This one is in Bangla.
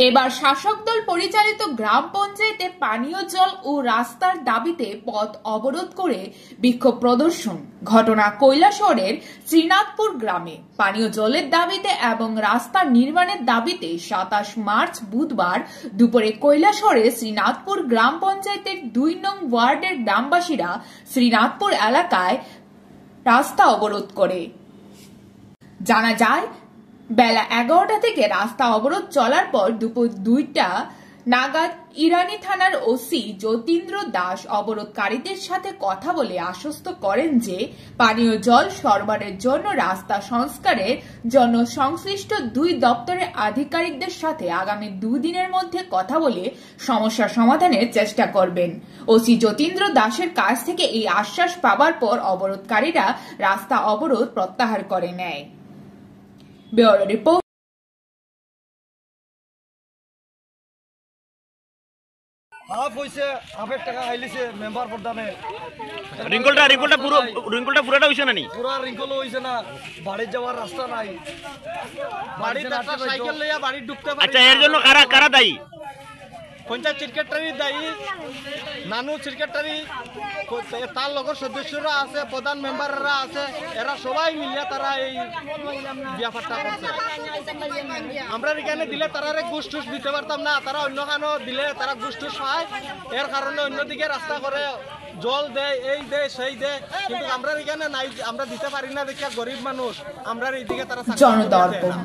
এবার শাসক দল পরিচালিত গ্রাম পঞ্চায়েতে পানীয় জল ও রাস্তার দাবিতে পথ অবরোধ করে বিক্ষোভ প্রদর্শন। ঘটনা কৈলাসহরের শ্রীনাথপুর গ্রামে। পানীয় জলের দাবিতে এবং রাস্তা নির্মাণের দাবিতে 27 মার্চ বুধবার দুপুরে কৈলাসহরের শ্রীনাথপুর গ্রাম পঞ্চায়েতের 2 নং ওয়ার্ডের গ্রামবাসীরা শ্রীনাথপুর এলাকায় রাস্তা অবরোধ করে। জানা যায়, বেলা 11টা থেকে রাস্তা অবরোধ চলার পর দুপুর 2টা নাগাদ ইরানি থানার ওসি যতীন্দ্র দাস অবরোধকারীদের সাথে কথা বলে আশ্বস্ত করেন যে পানীয় জল সরবরাহের জন্য রাস্তা সংস্কারের জন্য সংশ্লিষ্ট 2 দপ্তরের আধিকারিকদের সাথে আগামী 2 দিনের মধ্যে কথা বলে সমস্যা সমাধানের চেষ্টা করবেন। ওসি যতীন্দ্র দাসের কাছ থেকে এই আশ্বাস পাওয়ার পর অবরোধকারীরা রাস্তা অবরোধ প্রত্যাহার করে নেয়। Bureau report. হাফ হইছে, হাফের টাকা খাইলিছে মেম্বার প্রধানে। রিঙ্কলটা পুরোটা হইছে না নি? পুরা রিঙ্কল হইছে না, বাড়ি যাওয়ার রাস্তা নাই। বাড়িতে একটা সাইকেল লইয়া বাড়ি ঢুকতে পারি। আচ্ছা, এর জন্য কারা দায়ী? পঞ্চায়েত সেক্রেটারি দায়ী, নানু সেক্রেটারি, তার লগর সদস্যরা আছে, প্রধান মেম্বাররা আছে, এরা সবাই মিলিয়ে তারা এই ব্যাপারটা করছে। আমরা এখানে দিলে তারা ঘুষ টুস দিতে পারতাম না, তারা অন্য খানো দিলে তারা ঘুষ টুস পায়, এর কারণে অন্যদিকে রাস্তা করে জল দেয়, এই দেয় সেই দেয়, কিন্তু আমরা এখানে নাই, আমরা দিতে পারি না। দেখিয়া গরিব মানুষ, আমরা এইদিকে তারা জনদর্পণ।